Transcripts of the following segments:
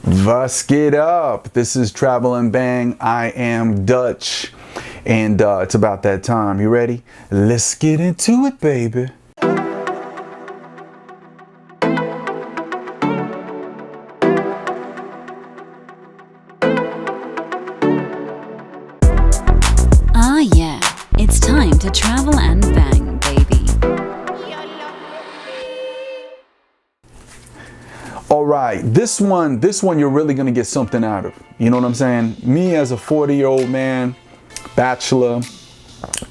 Was geht up? This is Travel and Bang. I am Dutch. And it's about that time. You ready? Let's get into it, baby. Ah, yeah. It's time to travel and bang, baby. All right, this one you're really gonna get something out of. You know what I'm saying? Me as a 40-year-old man, bachelor,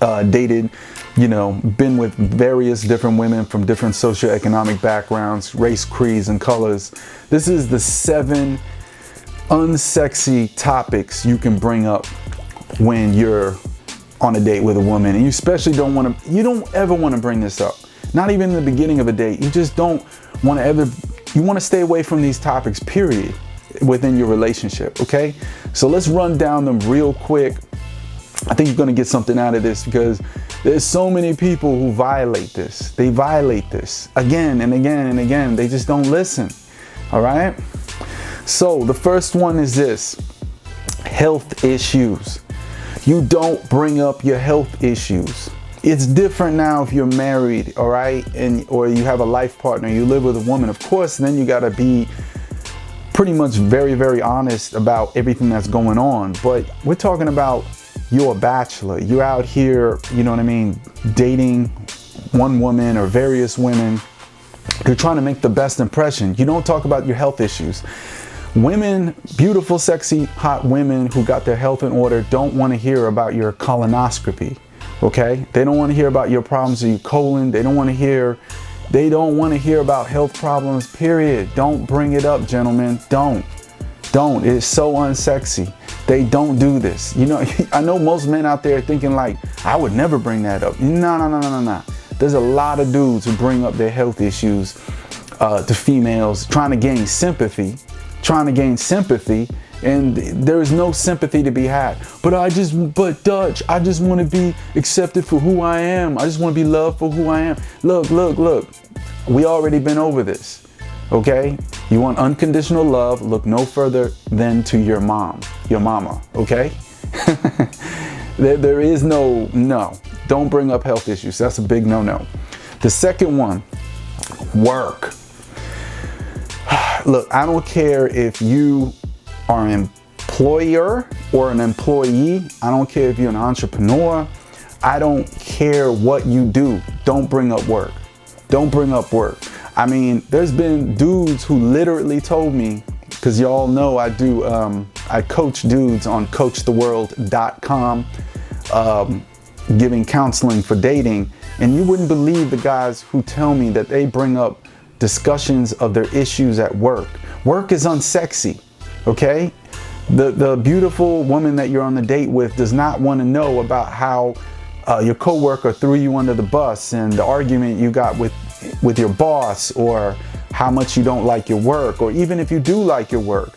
dated, been with various different women from different socioeconomic backgrounds, race, creeds, and colors. This is the 7 unsexy topics you can bring up when you're on a date with a woman, and you especially don't ever want to bring this up. Not even in the beginning of a date. You just don't want to ever. You want to stay away from these topics, period, within your relationship, okay? So let's run down them real quick. I think you're going to get something out of this because there's so many people who violate this. They violate this again and again and again. They just don't listen, all right? So the first one is this: health issues. You don't bring up your health issues. It's different now if you're married, all right, or you have a life partner, you live with a woman. Of course, then you got to be pretty much very, very honest about everything that's going on. But we're talking about you're a bachelor. You're out here, you know what I mean, dating one woman or various women. You're trying to make the best impression. You don't talk about your health issues. Women, beautiful, sexy, hot women who got their health in order don't want to hear about your colonoscopy. Okay, they don't want to hear about your problems with your colon. They don't want to hear about health problems, period. Don't bring it up, gentlemen. Don't. It's so unsexy. They don't do this. I know most men out there thinking like, I would never bring that up. No. There's a lot of dudes who bring up their health issues to females, trying to gain sympathy, and there is no sympathy to be had. But Dutch, I just want to be accepted for who I am. I just want to be loved for who I am. Look. We already been over this, okay? You want unconditional love, look no further than to your mama, okay? There is no. Don't bring up health issues. That's a big no. The second one, work. Look, I don't care if you are an employer or an employee. I don't care if you're an entrepreneur. I don't care what you do. Don't bring up work. I mean, there's been dudes who literally told me, because y'all know I coach dudes on coachtheworld.com, giving counseling for dating. And you wouldn't believe the guys who tell me that they bring up discussions of their issues at work. Work is unsexy, okay? The beautiful woman that you're on the date with does not want to know about how your coworker threw you under the bus and the argument you got with your boss, or how much you don't like your work, or even if you do like your work.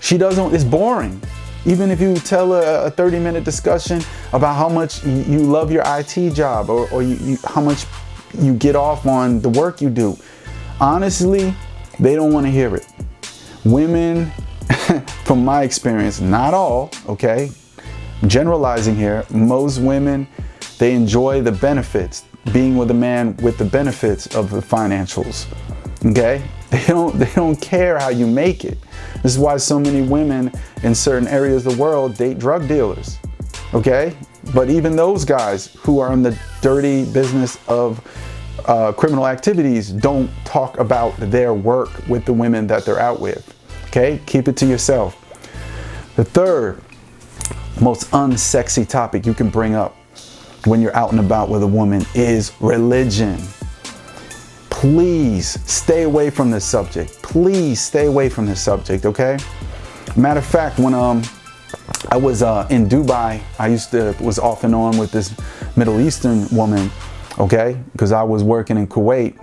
It's boring. Even if you tell a 30-minute discussion about how much you love your IT job, or how much you get off on the work you do. Honestly, they don't want to hear it. Women, from my experience, not all, okay? Generalizing here, most women, they enjoy the benefits, being with a man with the benefits of the financials, okay? They don't care how you make it. This is why so many women in certain areas of the world date drug dealers, okay? But even those guys who are in the dirty business of criminal activities don't talk about their work with the women that they're out with. Okay, keep it to yourself. The third most unsexy topic you can bring up when you're out and about with a woman is religion. Please stay away from this subject. Okay? Matter of fact, when I was in Dubai, I was off and on with this Middle Eastern woman. Okay, because I was working in Kuwait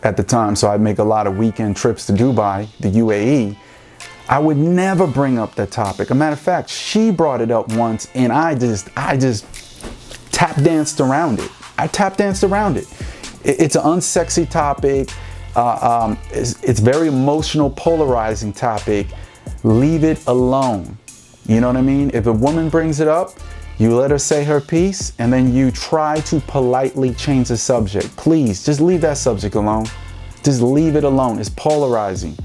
at the time, so I'd make a lot of weekend trips to Dubai, the UAE. I would never bring up that topic. A matter of fact, she brought it up once, and I just tap danced around it. It's an unsexy topic. It's very emotional, polarizing topic. leave it alone. You know what I mean? If a woman brings it up, you let her say her piece, and then you try to politely change the subject. Please, just leave that subject alone. Just leave it alone. It's polarizing.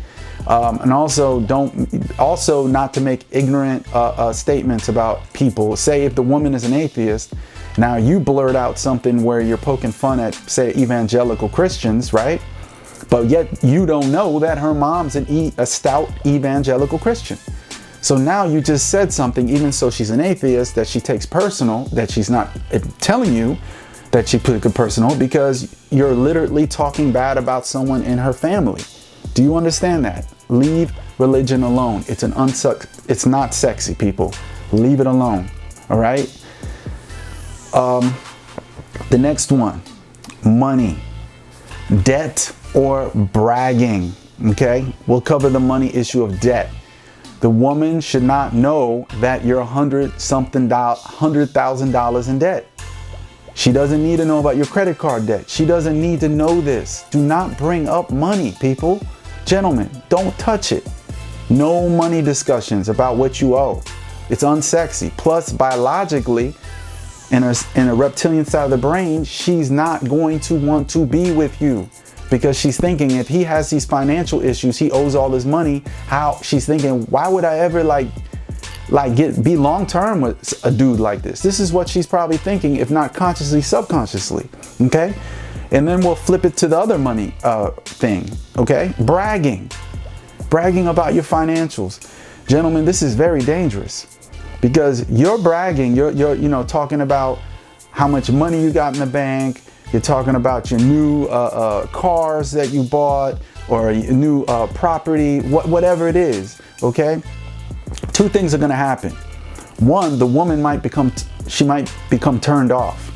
And also not to make ignorant statements about people. Say if the woman is an atheist, now you blurt out something where you're poking fun at, say, evangelical Christians, right? But yet you don't know that her mom's a stout evangelical Christian. So now you just said something, even so she's an atheist, that she takes personal, that she's not telling you that she took it personal, because you're literally talking bad about someone in her family. Do you understand that? Leave religion alone. It's not sexy, people. Leave it alone. All right. The next one, money, debt, or bragging. Okay. We'll cover the money issue of debt. The woman should not know that you're $100,000 in debt. She doesn't need to know about your credit card debt. She doesn't need to know this. Do not bring up money, people. Gentlemen, don't touch it. No money discussions about what you owe. It's unsexy. Plus, biologically, in a reptilian side of the brain, she's not going to want to be with you, because she's thinking if he has these financial issues, he owes all his money. She's thinking, why would I ever be long term with a dude like this? This is what she's probably thinking, if not consciously, subconsciously. Okay. And then we'll flip it to the other money thing. Okay. Bragging about your financials. Gentlemen, this is very dangerous, because you're bragging. You're talking about how much money you got in the bank. You're talking about your new cars that you bought, or your new property, whatever it is. Okay. Two things are going to happen. One, the woman might become turned off,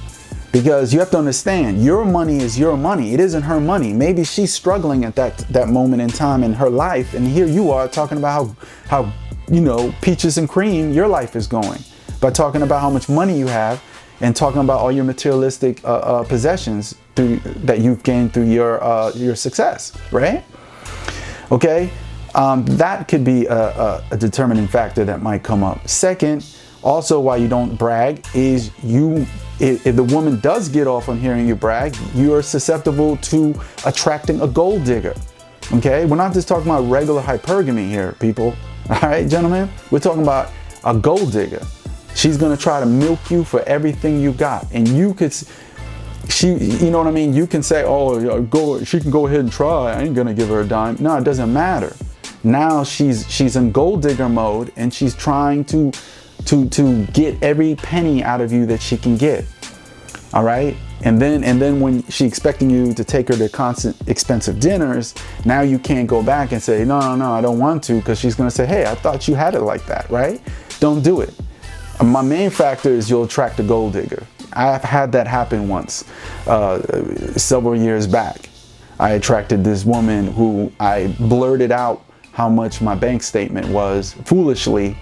because you have to understand, your money is your money. It isn't her money. Maybe she's struggling at that moment in time in her life, and here you are talking about how peaches and cream your life is going, by talking about how much money you have and talking about all your materialistic possessions that you've gained through your success, right? Okay. That could be a determining factor that might come up. Second, also why you don't brag is if the woman does get off on hearing you brag, you are susceptible to attracting a gold digger. Okay, we're not just talking about regular hypergamy here, people. All right, gentlemen, we're talking about a gold digger. She's gonna try to milk you for everything you got, and you know what I mean? You can say, oh, she can go ahead and try. I ain't gonna give her a dime. No, it doesn't matter. Now she's in gold digger mode, and she's trying to get every penny out of you that she can get. All right. And then when she's expecting you to take her to constant expensive dinners, now you can't go back and say, no, I don't want to, because she's going to say, hey, I thought you had it like that. Right. Don't do it. My main factor is you'll attract a gold digger. I've had that happen once, several years back. I attracted this woman who I blurted out how much my bank statement was foolishly,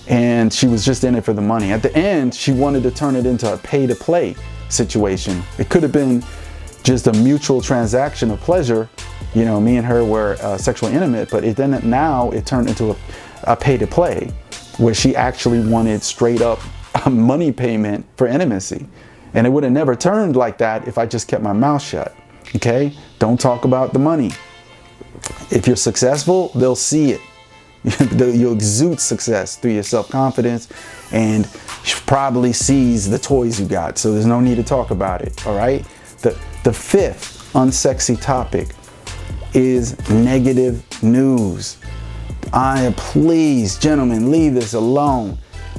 and she was just in it for the money. At the end, she wanted to turn it into a pay-to-play situation. It could have been just a mutual transaction of pleasure. Me and her were sexually intimate, but now it turned into a pay-to-play, where she actually wanted straight up money payment for intimacy. And it would have never turned like that if I just kept my mouth shut. Okay? Don't talk about the money. If you're successful, they'll see it. You'll exude success through your self-confidence, and she probably sees the toys you got, so there's no need to talk about it. All right. The fifth unsexy topic is negative news. Please, gentlemen, leave this alone.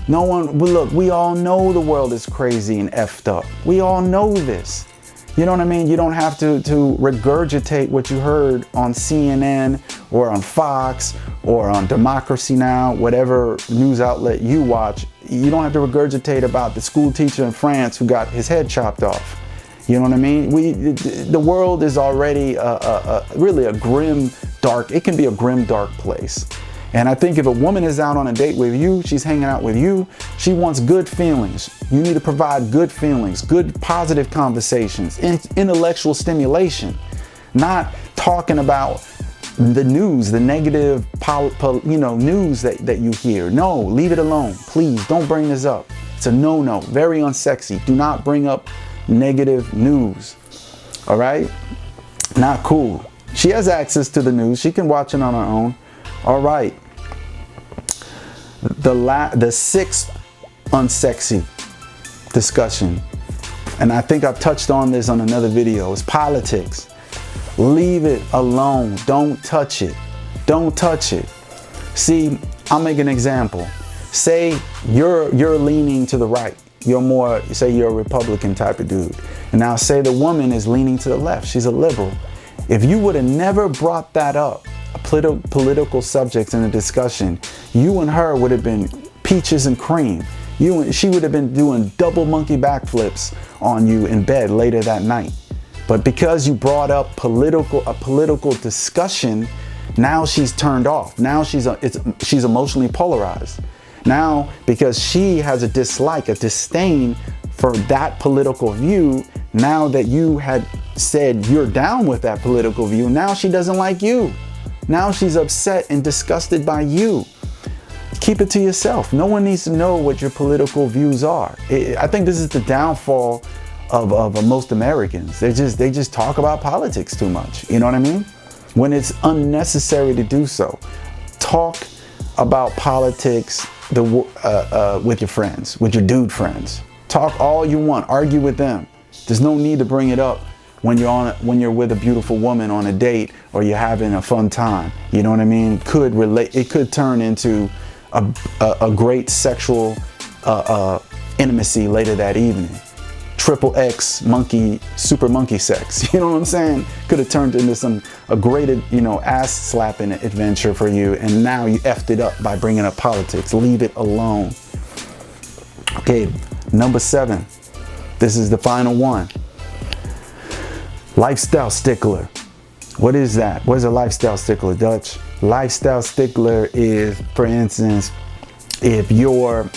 No one, look, we all know the world is crazy and effed up. We all know this. You know what I mean? You don't have to regurgitate what you heard on CNN or on Fox or on Democracy Now!, whatever news outlet you watch. You don't have to regurgitate about the school teacher in France who got his head chopped off. You know what I mean? The world is already really a grim, dark, it can be a grim, dark place. And I think if a woman is out on a date with you, she's hanging out with you, she wants good feelings. You need to provide good feelings, good positive conversations, intellectual stimulation, not talking about the news, the negative, news that you hear. No, leave it alone. Please don't bring this up. It's a no-no, very unsexy. Do not bring up negative news. All right? Not cool. She has access to the news. She can watch it on her own. All right. The sixth unsexy discussion, and I think I've touched on this on another video, is politics. Leave it alone. Don't touch it. Don't touch it. See, I'll make an example. Say you're leaning to the right. Say you're a Republican type of dude. And now say the woman is leaning to the left. She's a liberal. If you would have never brought that up, a political subject in a discussion, you and her would have been peaches and cream. She would have been doing double monkey backflips on you in bed later that night. But because you brought up a political discussion, now she's turned off. Now she's emotionally polarized. Now, because she has a dislike, a disdain for that political view, now that you had said you're down with that political view, now she doesn't like you. Now she's upset and disgusted by you. Keep it to yourself. No one needs to know what your political views are. I think this is the downfall of most Americans. They just talk about politics too much. You know what I mean? When it's unnecessary to do so. Talk about politics with your friends, with your dude friends. Talk all you want. Argue with them. There's no need to bring it up when you're with a beautiful woman on a date or you're having a fun time. You know what I mean? It could turn into a great sexual intimacy later that evening. Triple X super monkey sex. You know what I'm saying? Could have turned into a great, ass slapping adventure for you. And now you effed it up by bringing up politics. Leave it alone. Okay, number 7. This is the final one. Lifestyle stickler. What is that? What is a lifestyle stickler, Dutch? Lifestyle stickler is, for instance, if you're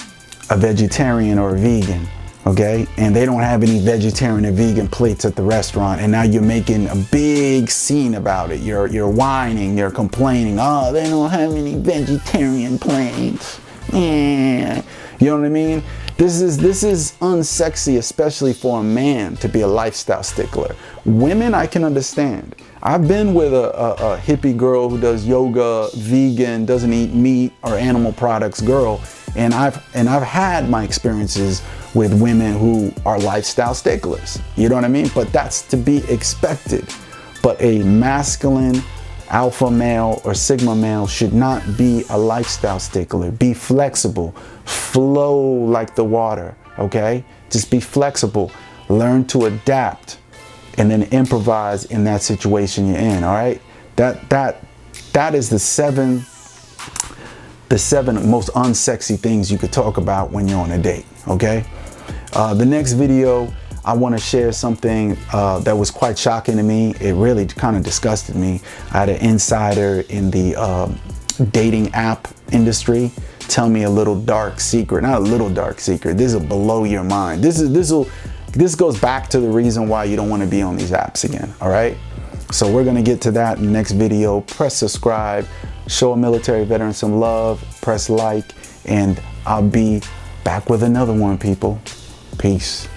a vegetarian or a vegan, okay, and they don't have any vegetarian or vegan plates at the restaurant, and now you're making a big scene about it. You're whining, you're complaining. Oh, they don't have any vegetarian plates. Yeah. You know what I mean? This is unsexy, especially for a man to be a lifestyle stickler. Women, I can understand. I've been with a hippie girl who does yoga, vegan, doesn't eat meat or animal products girl, and I've had my experiences with women who are lifestyle sticklers. You know what I mean? But that's to be expected. But a masculine alpha male or sigma male should not be a lifestyle stickler. Be flexible, flow like the water, okay? Just be flexible, learn to adapt, and then improvise in that situation you're in, all right? That is the seven most unsexy things you could talk about when you're on a date, okay? The next video, I want to share something that was quite shocking to me. It really kind of disgusted me. I had an insider in the dating app industry tell me a little dark secret. Not a little dark secret. This will blow your mind. This goes back to the reason why you don't want to be on these apps again. All right. So we're going to get to that in the next video. Press subscribe, show a military veteran some love, press like, and I'll be back with another one, people. Peace.